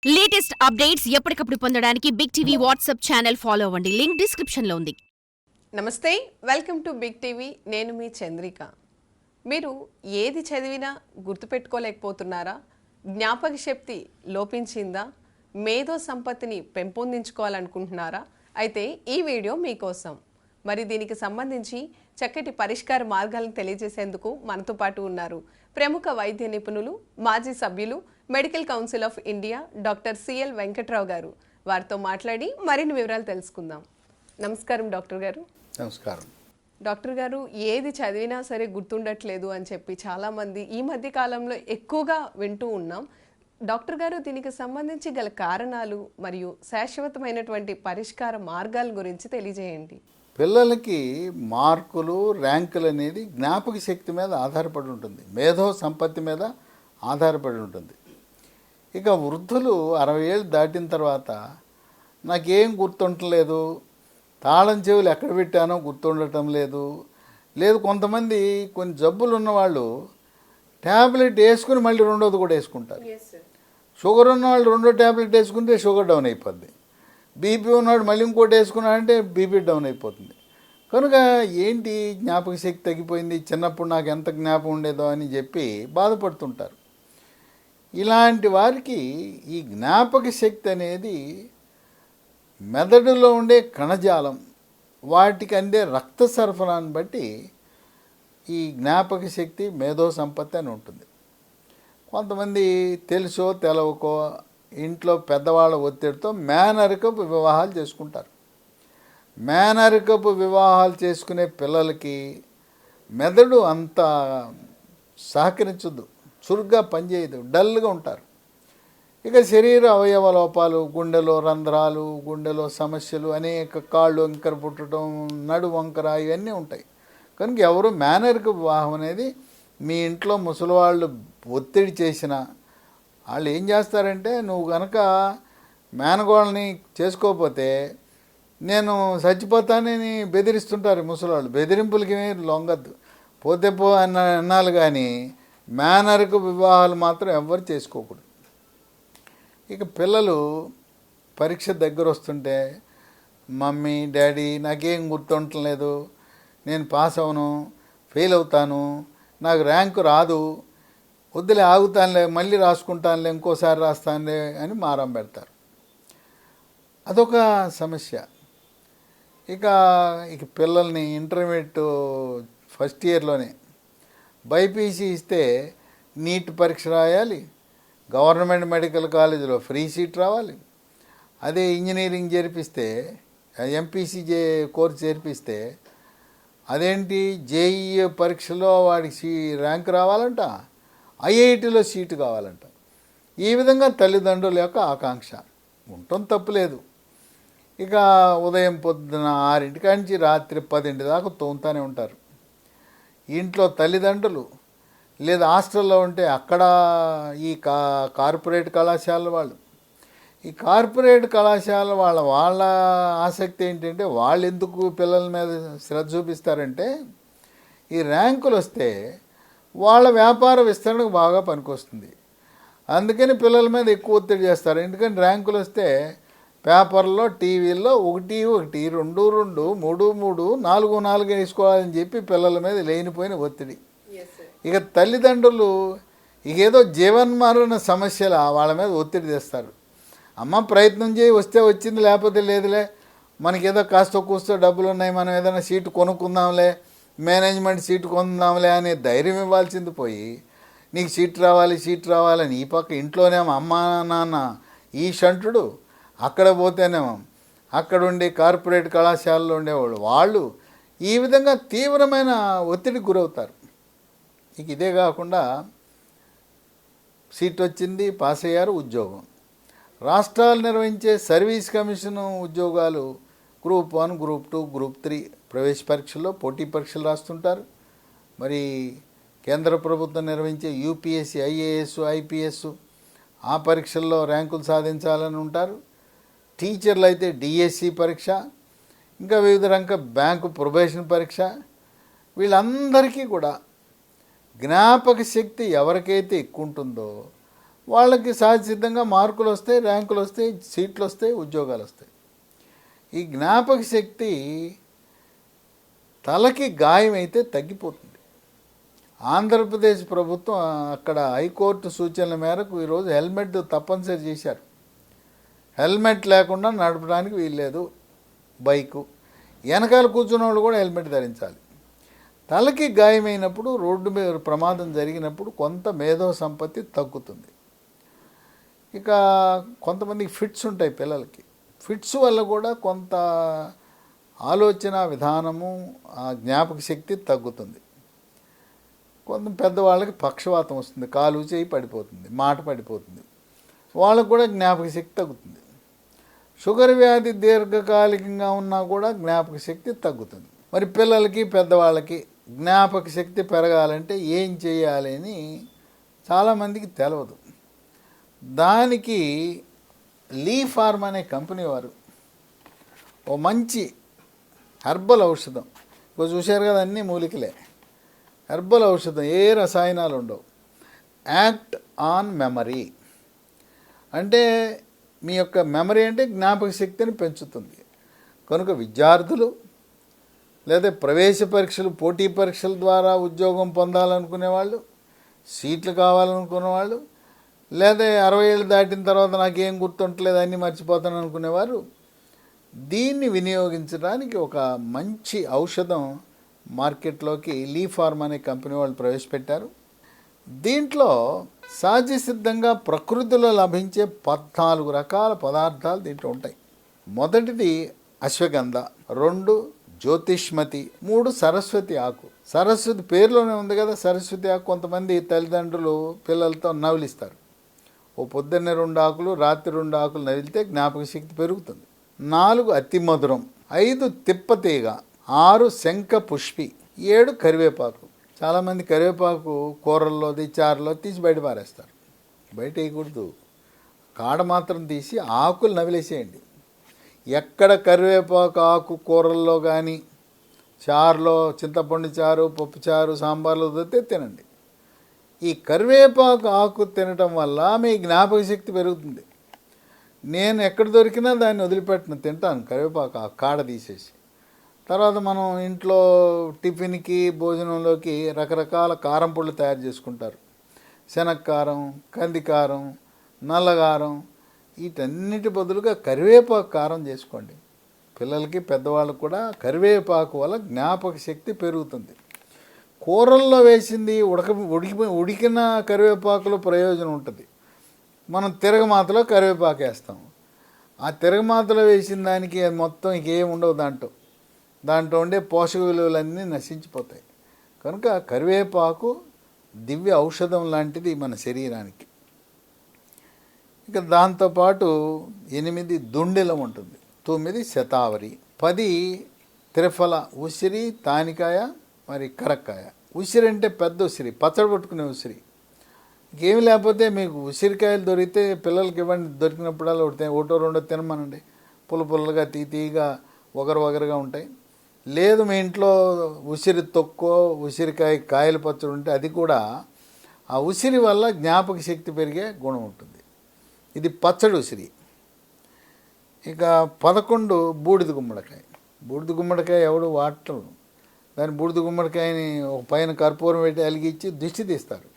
Latest updates ఎప్పటికప్పుడు పొందడానికి big TV WhatsApp channel follow అవ్వండి. లింక్ డిస్క్రిప్షన్ లో ఉంది. నమస్తే, వెల్కమ్ టు బిగ్ టీవీ. నేను మీ చంద్రిక. మీరు ఏది చదివినా గుర్తుపెట్టుకోలేకపోతున్నారా? జ్ఞాపక శక్తి లోపించిందా? మేధో సంపత్తిని పెంపొందించుకోవాలనుకుంటున్నారా? అయితే ఈ వీడియో మీకోసం. మరి దీనికి సంబంధించి చక్కటి పరిష్కార మార్గాలను తెలియజేసేందుకు మనతో పాటు ఉన్నారు ప్రముఖ వైద్య నిపుణులు, మాజీ సభ్యులు, medical council of India doctor CL Venkatrao గారు. వారితో మాట్లాడి మరిన్ని వివరాలు తెలుసుకుందాం. నమస్కారం డాక్టర్ గారు. నమస్కారం డాక్టర్ గారు, ఏది చదివినా సరే గుర్తుండట్లేదు అని చెప్పి చాలామంది ఈ మధ్య కాలంలో ఎక్కువగా వింటూ ఉన్నాం. డాక్టర్ గారు, దీనికి సంబంధించి గల కారణాలు మరియు శాశ్వతమైనటువంటి పరిష్కార మార్గాల గురించి తెలియజేయండి. పిల్లలకి మార్కులు, ర్యాంకులు అనేది జ్ఞాపక శక్తి మీద ఆధారపడి ఉంటుంది, మేధో సంపత్తి మీద ఆధారపడి ఉంటుంది. ఇక వృద్ధులు 60 ఏళ్ళు దాటిన తర్వాత నాకేం గుర్తుండలేదు, తాళం చెవులు ఎక్కడ పెట్టానో గుర్తుండటం లేదు, కొంతమంది కొన్ని జబ్బులు ఉన్నవాళ్ళు ట్యాబ్లెట్ వేసుకుని మళ్ళీ రెండోది కూడా వేసుకుంటారు. షుగర్ ఉన్నవాళ్ళు రెండో ట్యాబ్లెట్ వేసుకుంటే షుగర్ డౌన్ అయిపోద్ది. బీపీ ఉన్నాడు మళ్ళీ ఇంకోటి వేసుకున్నాడంటే బీపీ డౌన్ అయిపోతుంది. కనుక ఏంటి, జ్ఞాపక శక్తి తగ్గిపోయింది, చిన్నప్పుడు నాకు ఎంత జ్ఞాపకం ఉండేదో అని చెప్పి బాధపడుతుంటారు. ఇలాంటి వారికి ఈ జ్ఞాపక శక్తి అనేది మెదడులో ఉండే కణజాలం, వాటికి అందే రక్త సరఫరాను బట్టి ఈ జ్ఞాపక శక్తి, మేధో సంపత్తి అని ఉంటుంది. కొంతమంది తెలుసో తెలవకో ఇంట్లో పెద్దవాళ్ళ ఒత్తిడితో మేనరికపు వివాహాలు చేసుకుంటారు. మేనరికపు వివాహాలు చేసుకునే పిల్లలకి మెదడు అంత సహకరించదు, చురుగ్గా పనిచేయదు, డల్గా ఉంటారు. ఇక శరీర అవయవ లోపాలు, గుండెలో రంధ్రాలు, గుండెలో సమస్యలు, అనేక కాళ్ళు వంకర పుట్టడం, నడు వంకర, ఇవన్నీ ఉంటాయి. కనుక ఎవరు మేనరిక వివాహం అనేది మీ ఇంట్లో ముసలివాళ్ళు ఒత్తిడి చేసిన వాళ్ళు ఏం చేస్తారంటే, నువ్వు కనుక మేనగోళ్ళని చేసుకోకపోతే నేను చచ్చిపోతానని బెదిరిస్తుంటారు ముసలివాళ్ళు. బెదిరింపులకి లొంగద్దు, పోతే పో అన్నాలు, కానీ మేనరిక వివాహాలు మాత్రం ఎవ్వరు చేసుకోకూడదు. ఇక పిల్లలు పరీక్ష దగ్గర వస్తుంటే, మమ్మీ డాడీ నాకేం గుర్తుండలేదు, నేను పాస్ అవను, ఫెయిల్ అవుతాను, నాకు ర్యాంకు రాదు, వద్దులే ఆగుతానులే, మళ్ళీ రాసుకుంటానులే, ఇంకోసారి రాస్తానులే అని మారం పెడతారు. అదొక సమస్య. ఇక పిల్లల్ని ఇంటర్మీడియట్ ఫస్ట్ ఇయర్లోనే బైపీసీ ఇస్తే నీట్ పరీక్ష రాయాలి, గవర్నమెంట్ మెడికల్ కాలేజీలో ఫ్రీ సీట్ రావాలి. అదే ఇంజనీరింగ్ చేర్పిస్తే, ఎంపీసీ కోర్సు చేర్పిస్తే అదేంటి జేఈఈ పరీక్షలో వాడికి ర్యాంక్ రావాలంట, ఐఐటీలో సీటు కావాలంట. ఈ విధంగా తల్లిదండ్రుల యొక్క ఆకాంక్ష ఉండటం తప్పులేదు. ఇక ఉదయం పొద్దున 6 నుంచి రాత్రి 10 దాకా తోముతూనే ఉంటారు. ఇంట్లో తల్లిదండ్రులు లేదా హాస్టల్లో ఉంటే అక్కడ ఈ కార్పొరేట్ కళాశాల వాళ్ళు, ఈ కార్పొరేట్ కళాశాల వాళ్ళ ఆసక్తి ఏంటంటే, వాళ్ళు ఎందుకు పిల్లల మీద శ్రద్ధ చూపిస్తారంటే, ఈ ర్యాంకులు వస్తే వాళ్ళ వ్యాపార విస్తరణకు బాగా పనికొస్తుంది. అందుకని పిల్లల మీద ఎక్కువ ఒత్తిడి చేస్తారు. ఎందుకంటే ర్యాంకులు వస్తే పేపర్లో, టీవీల్లో 1 1, 2 2, 3 3, 4 4 వేసుకోవాలని చెప్పి పిల్లల మీద లేనిపోయిన ఒత్తిడి. ఇక తల్లిదండ్రులు ఏదో జీవన్మరణ సమస్యల వాళ్ళ మీద ఒత్తిడి తెస్తారు. అమ్మ ప్రయత్నం చేయి, వస్తే వచ్చింది, లేకపోతే లేదులే, మనకేదో కాస్త కూస్తో డబ్బులు ఉన్నాయి, మనం ఏదైనా సీటు కొనుక్కుందాంలే, మేనేజ్మెంట్ సీటు కొందాంలే అనే ధైర్యం ఇవ్వాల్సింది పోయి, నీకు సీట్ రావాలని ఈ పక్క ఇంట్లోనేమో అమ్మ నాన్న ఈ షంటుడు, అక్కడ పోతేనేమో అక్కడ ఉండే కార్పొరేట్ కళాశాలలో ఉండేవాళ్ళు వాళ్ళు ఈ విధంగా తీవ్రమైన ఒత్తిడికి గురవుతారు. ఇదే కాకుండా సీట్ వచ్చింది, పాస్ అయ్యారు, ఉద్యోగం. రాష్ట్రాలు నిర్వహించే సర్వీస్ కమిషన్ ఉద్యోగాలు గ్రూప్ 1, గ్రూప్ 2, గ్రూప్ 3 ప్రవేశ పరీక్షల్లో పోటీ పరీక్షలు రాస్తుంటారు. మరి కేంద్ర ప్రభుత్వం నిర్వహించే యూపీఎస్సీ, ఐఏఎస్, ఐపీఎస్ ఆ పరీక్షల్లో ర్యాంకులు సాధించాలని ఉంటారు. టీచర్లు అయితే డిఎస్సి పరీక్ష, ఇంకా వివిధ రంగ బ్యాంకు ప్రొబేషన్ పరీక్ష. వీళ్ళందరికీ కూడా జ్ఞాపక శక్తి ఎవరికైతే ఎక్కువ ఉంటుందో వాళ్ళకి సహజసిద్ధంగా మార్కులు వస్తాయి, ర్యాంకులు వస్తాయి, సీట్లు వస్తాయి, ఉద్యోగాలు వస్తాయి. ఈ జ్ఞాపక శక్తి తలకి గాయం అయితే తగ్గిపోతుంది. ఆంధ్రప్రదేశ్ ప్రభుత్వం అక్కడ హైకోర్టు సూచనల మేరకు ఈరోజు హెల్మెట్ తప్పనిసరి చేశారు. హెల్మెట్ లేకుండా నడపడానికి వీల్లేదు బైకు. వెనకాల కూర్చున్న వాళ్ళు కూడా హెల్మెట్ ధరించాలి. తలకి గాయమైనప్పుడు, రోడ్డు మీద ప్రమాదం జరిగినప్పుడు కొంత మేధో సంపత్తి తగ్గుతుంది. ఇక కొంతమందికి ఫిట్స్ ఉంటాయి పిల్లలకి. ఫిట్స్ వల్ల కూడా కొంత ఆలోచన విధానము, ఆ జ్ఞాపక శక్తి తగ్గుతుంది. కొంత పెద్దవాళ్ళకి పక్షవాతం వస్తుంది, కాలు చేయి పడిపోతుంది, మాట పడిపోతుంది, వాళ్ళకు కూడా జ్ఞాపక శక్తి తగ్గుతుంది. షుగర్ వ్యాధి దీర్ఘకాలికంగా ఉన్నా కూడా జ్ఞాపక శక్తి తగ్గుతుంది. మరి పిల్లలకి పెద్దవాళ్ళకి జ్ఞాపక శక్తి పెరగాలంటే ఏం చేయాలి అని చాలామందికి తెలియదు. దానికి లీ ఫార్మ్ అనే కంపెనీ వారు ఓ మంచి హెర్బల్ ఔషధం, ఇప్పుడు చూశారు కదా అన్నీ మూలికలే, హెర్బల్ ఔషధం, ఏ రసాయనాలు ఉండవు. యాక్ట్ ఆన్ మెమరీ అంటే మీ యొక్క మెమరీ అంటే జ్ఞాపక శక్తిని పెంచుతుంది. కనుక విద్యార్థులు లేదా ప్రవేశ పరీక్షలు, పోటీ పరీక్షల ద్వారా ఉద్యోగం పొందాలనుకునే వాళ్ళు, సీట్లు కావాలనుకునే వాళ్ళు, లేదా 60 ఏళ్ళు దాటిన తర్వాత నాకేం గుర్తుంటలేదు అన్నీ మర్చిపోతాను అనుకునేవారు దీన్ని వినియోగించడానికి ఒక మంచి ఔషధం మార్కెట్లోకి లీ ఫార్మ్ అనే కంపెనీ వాళ్ళు ప్రవేశపెట్టారు. దీంట్లో సహజసిద్ధంగా ప్రకృతిలో లభించే 14 రకాల పదార్థాలు దీంట్లో ఉంటాయి. మొదటిది అశ్వగంధ, 2 జ్యోతిష్మతి, 3 సరస్వతి ఆకు. సరస్వతి పేరులోనే ఉంది కదా సరస్వతి ఆకు. కొంతమంది తల్లిదండ్రులు పిల్లలతో నవిలిస్తారు. ఓ పొద్దున్నే 2 ఆకులు, రాత్రి 2 ఆకులు నవిలితే జ్ఞాపక శక్తి పెరుగుతుంది. 4 అతి మధురం, 5 తిప్పతీగ, 6 శంఖ పుష్పి, 7 కరివేపాకు. చాలామంది కరివేపాకు కూరల్లోది, చారులో తీసి బయట పారేస్తారు. బయట వేయకూడదు, కాడ మాత్రం తీసి ఆకులు నవిలేసేయండి. ఎక్కడ కరివేపాకు ఆకు కూరల్లో కానీ, చారులో, చింతపండు చారు, పప్పు చారు, సాంబార్లో దొరికితే తినండి. ఈ కరివేపాకు ఆకు తినటం వల్ల మీ జ్ఞాపక శక్తి పెరుగుతుంది. నేను ఎక్కడ దొరికినా దాన్ని వదిలిపెట్టను, తింటాను కరివేపాకు ఆకు కాడ తీసేసి. తర్వాత మనం ఇంట్లో టిఫిన్కి, భోజనంలోకి రకరకాల కారం పొళ్ళు తయారు చేసుకుంటారు. శనక్కారం, కందికారం, నల్లగారం, వీటన్నిటి బదులుగా కరివేపాకు కారం చేసుకోండి. పిల్లలకి పెద్దవాళ్ళకు కూడా కరివేపాకు వల్ల జ్ఞాపక శక్తి పెరుగుతుంది. కూరల్లో వేసింది ఉడికిన కరివేపాకులో ప్రయోజనం ఉంటుంది. మనం తిరగమాతలో కరివేపాకు వేస్తాం. ఆ తిరగమాతలో వేసిన దానికి అది మొత్తం ఇంకేం ఉండవు. దాంట్లో ఉండే పోషక విలువలన్నీ నశించిపోతాయి. కనుక కరివేపాకు దివ్య ఔషధం లాంటిది మన శరీరానికి. ఇక దాంతోపాటు 8 దుండెలం ఉంటుంది, 9 శతావరి, 10 త్రిఫల, ఉసిరి, తానికాయ, మరి కరక్కాయ. ఉసిరి అంటే పెద్ద ఉసిరి, పచ్చడి పట్టుకునే ఉసిరి. ఇంకేమి లేకపోతే మీకు ఉసిరికాయలు దొరికితే పిల్లలకి ఇవ్వండి. దొరికినప్పుడల్లా ఒకటో రెండో తినమనండి. పుల్లగా తీగా వగరుగా ఉంటాయి. లేదు మీ ఇంట్లో ఉసిరి తొక్కో, ఉసిరికాయ కాయల పచ్చడి ఉంటే అది కూడా ఆ ఉసిరి వల్ల జ్ఞాపక శక్తి పెరిగే గుణం ఉంటుంది. ఇది పచ్చడి ఉసిరి. ఇక 11 బూడిద గుమ్మడికాయ. బూడిద గుమ్మడికాయ ఎవడు వాడటం. దాని బూడిద గుమ్మడికాయని ఒక పైన కర్పూరం పెట్టి అలిగిచ్చి దిష్టి తీస్తారు.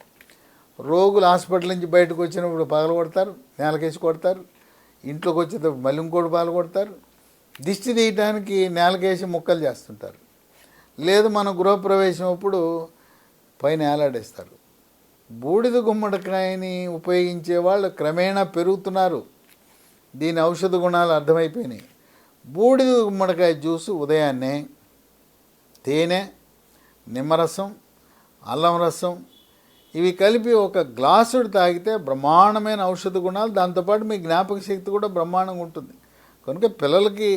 రోగులు హాస్పిటల్ నుంచి బయటకు వచ్చినప్పుడు పగల కొడతారు, నేలకేసి కొడతారు. ఇంట్లోకి వచ్చేటప్పుడు మళ్ళీ ఇంకోటి పగల కొడతారు. దిష్టి తీయటానికి నేలకేసి ముక్కలు చేస్తుంటారు. లేదు మన గృహప్రవేశం అప్పుడు పైన ఏలాడేస్తారు. బూడిద గుమ్మడికాయని ఉపయోగించే వాళ్ళు క్రమేణా పెరుగుతున్నారు. దీని ఔషధ గుణాలు అర్థమైపోయినాయి. బూడిద గుమ్మడికాయ జ్యూసు ఉదయాన్నే తేనె, నిమ్మరసం, అల్లం రసం ఇవి కలిపి ఒక గ్లాసుడు తాగితే బ్రహ్మాండమైన ఔషధ గుణాలు, దాంతోపాటు మీ జ్ఞాపక శక్తి కూడా బ్రహ్మాండంగా ఉంటుంది. కనుక పిల్లలకి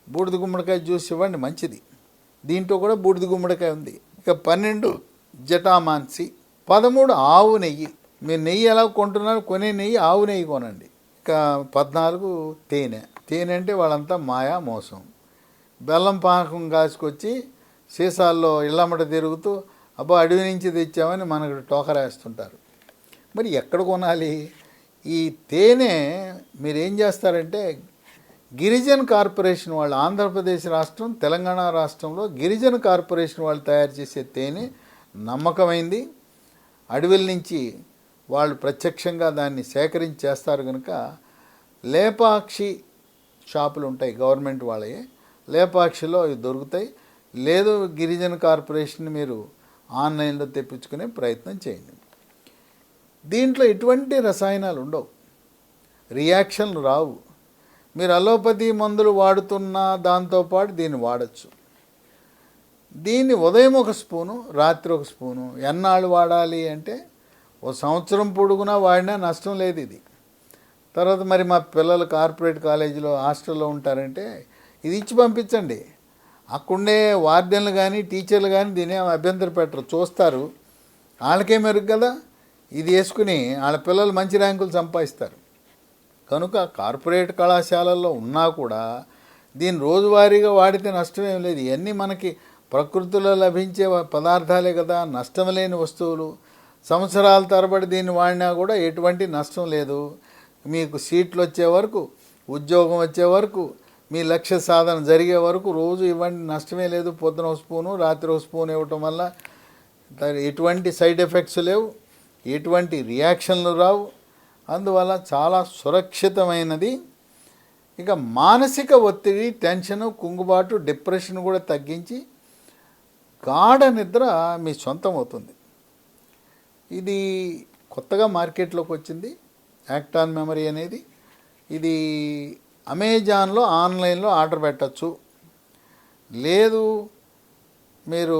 బూడిద గుమ్మడికాయ జ్యూస్ ఇవ్వండి, మంచిది. దీంట్లో కూడా బూడిద గుమ్మడికాయ ఉంది. ఇక 12 జటామాన్సి, 13 ఆవు నెయ్యి. మీరు నెయ్యి ఎలా కొంటున్నారు, కొనే నెయ్యి ఆవు నెయ్యి కొనండి. ఇక 14 తేనె అంటే వాళ్ళంతా మాయా మోసం. బెల్లం పాకం కాసుకొచ్చి సీసాల్లో ఇళ్ళమ్మట తిరుగుతూ అబ్బా అడవి నుంచి తెచ్చామని మనకు టోకరా వేస్తుంటారు. మరి ఎక్కడ కొనాలి? ఈ తేనె మీరు ఏం చేస్తారంటే గిరిజన కార్పొరేషన్ వాళ్ళు, ఆంధ్రప్రదేశ్ రాష్ట్రం తెలంగాణ రాష్ట్రంలో గిరిజన కార్పొరేషన్ వాళ్ళు తయారు చేసే తేనె నమ్మకమైంది. అడవుల నుంచి వాళ్ళు ప్రత్యక్షంగా దాన్ని సేకరించి చేస్తారు కనుక లేపాక్షి షాపులు ఉంటాయి గవర్నమెంట్ వాళ్ళే, లేపాక్షిలో ఇవి దొరుకుతాయి. లేదు గిరిజన కార్పొరేషన్ మీరు ఆన్లైన్లో తెప్పించుకునే ప్రయత్నం చేయండి. దీంట్లో ఎటువంటి రసాయనాలు ఉండవు, రియాక్షన్లు రావు. మీరు అలోపతి మందులు వాడుతున్న దాంతోపాటు దీన్ని వాడచ్చు. దీన్ని ఉదయం ఒక స్పూను, రాత్రి ఒక స్పూను. ఎన్నాళ్ళు వాడాలి అంటే ఓ సంవత్సరం పొడుగునా వాడినా నష్టం లేదు ఇది. తర్వాత మరి మా పిల్లలు కార్పొరేట్ కాలేజీలో హాస్టల్లో ఉంటారంటే ఇది ఇచ్చి పంపించండి. అక్కడే వార్డెన్లు కానీ టీచర్లు కానీ దీని అభ్యంతరం పెట్టరు, చూస్తారు. వాళ్ళకే మెరుగు కదా, ఇది వేసుకుని వాళ్ళ పిల్లలు మంచి ర్యాంకులు సంపాదిస్తారు. కనుక కార్పొరేట్ కళాశాలల్లో ఉన్నా కూడా దీన్ని రోజువారీగా వాడితే నష్టమేం లేదు. ఇవన్నీ మనకి ప్రకృతిలో లభించే పదార్థాలే కదా, నష్టం లేని వస్తువులు. సంవత్సరాల తరబడి దీన్ని వాడినా కూడా ఎటువంటి నష్టం లేదు. మీకు సీట్లు వచ్చే వరకు, ఉద్యోగం వచ్చే వరకు, మీ లక్ష్య సాధన జరిగే వరకు రోజు ఇవ్వండి, నష్టమే లేదు. పొద్దున ఒక స్పూను, రాత్రి ఒక స్పూన్ ఇవ్వటం వల్ల ఎటువంటి సైడ్ ఎఫెక్ట్స్ లేవు, ఎటువంటి రియాక్షన్లు రావు. అందువల్ల చాలా సురక్షితమైనది. ఇక మానసిక ఒత్తిడి, టెన్షను, కుంగుబాటు, డిప్రెషన్ కూడా తగ్గించి గాఢ నిద్ర మీ సొంతం అవుతుంది. ఇది కొత్తగా మార్కెట్లోకి వచ్చింది యాక్టాన్ మెమరీ అనేది. ఇది అమెజాన్లో ఆన్లైన్లో ఆర్డర్ పెట్టచ్చు. లేదు మీరు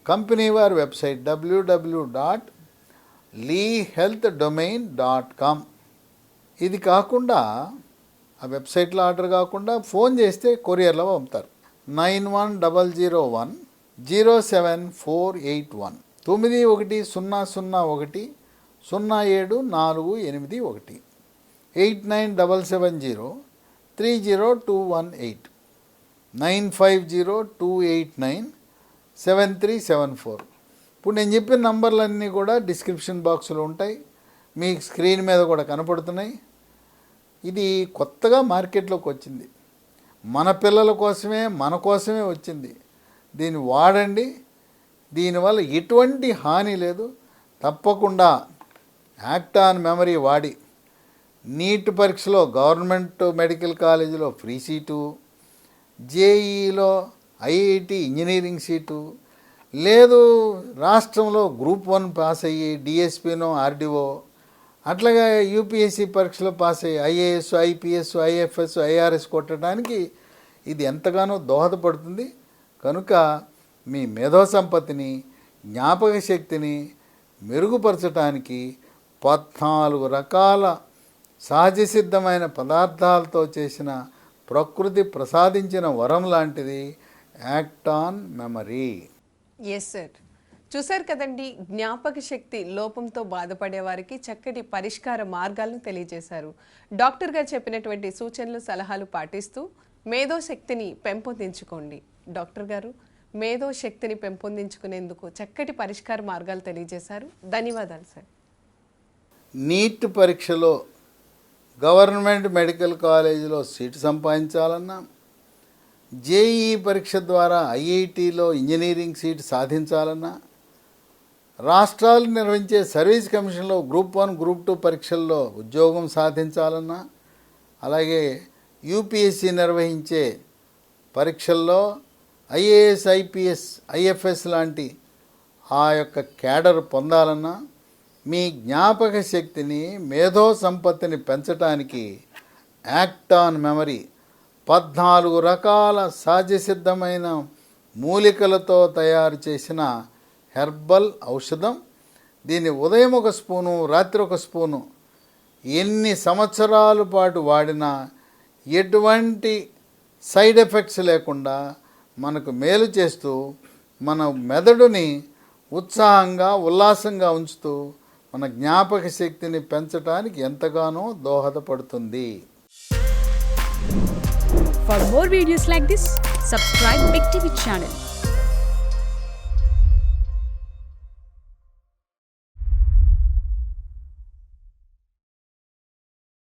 కంపెనీ వారి వెబ్సైట్ www.leehealthdomain.com, ఇది కాకుండా ఆ వెబ్సైట్లో ఆర్డర్ కాకుండా ఫోన్ చేస్తే కొరియర్లో పంపుతారు. 9100107481 9100107481 8977030218 950289737. ఇప్పుడు నేను చెప్పిన నంబర్లన్నీ కూడా డిస్క్రిప్షన్ బాక్స్లో ఉంటాయి, మీ స్క్రీన్ మీద కూడా కనపడుతున్నాయి. ఇది కొత్తగా మార్కెట్లోకి వచ్చింది, మన పిల్లల కోసమే, మన కోసమే వచ్చింది. దీన్ని వాడండి, దీనివల్ల ఎటువంటి హాని లేదు. తప్పకుండా యాక్టాన్ మెమరీ వాడి నీట్ పరీక్షలో గవర్నమెంట్ మెడికల్ కాలేజీలో ఫ్రీ సీటు, జేఈలో ఐఐటి ఇంజనీరింగ్ సీటు, లేదు రాష్ట్రంలో గ్రూప్ 1 పాస్ అయ్యి డిఎస్పీనో ఆర్డీఓ, అట్లాగే యూపీఎస్సీ పరీక్షలో పాస్ అయ్యి ఐఏఎస్, ఐపీఎస్, ఐఎఫ్ఎస్, ఐఆర్ఎస్ కొట్టడానికి ఇది ఎంతగానో దోహదపడుతుంది. కనుక మీ మేధో సంపత్తిని, జ్ఞాపక శక్తిని మెరుగుపరచడానికి 14 రకాల సహజ సిద్ధమైన పదార్థాలతో చేసిన ప్రకృతి ప్రసాదించిన వరం లాంటిది యాక్టాన్ మెమరీ. ఎస్ సార్, చూశారు కదండి, జ్ఞాపక శక్తి లోపంతో బాధపడే వారికి చక్కటి పరిష్కార మార్గాలను తెలియజేశారు. డాక్టర్ గారు చెప్పినటువంటి సూచనలు, సలహాలు పాటిస్తూ మేధో శక్తిని పెంపొందించుకోండి. డాక్టర్ గారు మేధో శక్తిని పెంపొందించుకునేందుకు చక్కటి పరిష్కార మార్గాలు తెలియజేశారు. ధన్యవాదాలు సార్. నీట్ పరీక్షలో గవర్నమెంట్ మెడికల్ కాలేజీలో సీటు సంపాదించాలన్నా, జేఈ పరీక్ష ద్వారా ఐఐటిలో ఇంజనీరింగ్ సీటు సాధించాలన్నా, రాష్ట్రాలు నిర్వహించే సర్వీస్ కమిషన్లో గ్రూప్ 1, గ్రూప్ 2 పరీక్షల్లో ఉద్యోగం సాధించాలన్నా, అలాగే యూపీఎస్సీ నిర్వహించే పరీక్షల్లో ఐఏఎస్, ఐపీఎస్, ఐఎఫ్ఎస్ లాంటి ఆ యొక్క క్యాడర్ పొందాలన్నా, మీ జ్ఞాపక శక్తిని, మేధో సంపత్తిని పెంచడానికి యాక్టాన్ మెమరీ 14 రకాల సహజసిద్ధమైన మూలికలతో తయారు చేసిన హెర్బల్ ఔషధం. దీన్ని ఉదయం ఒక స్పూను, రాత్రి ఒక స్పూను ఎన్ని సంవత్సరాల పాటు వాడినా ఎటువంటి సైడ్ ఎఫెక్ట్స్ లేకుండా మనకు మేలు చేస్తూ, మన మెదడుని ఉత్సాహంగా, ఉల్లాసంగా ఉంచుతూ మన జ్ఞాపక శక్తిని పెంచడానికి ఎంతగానో దోహదపడుతుంది. For more videos like this, subscribe Big TV channel.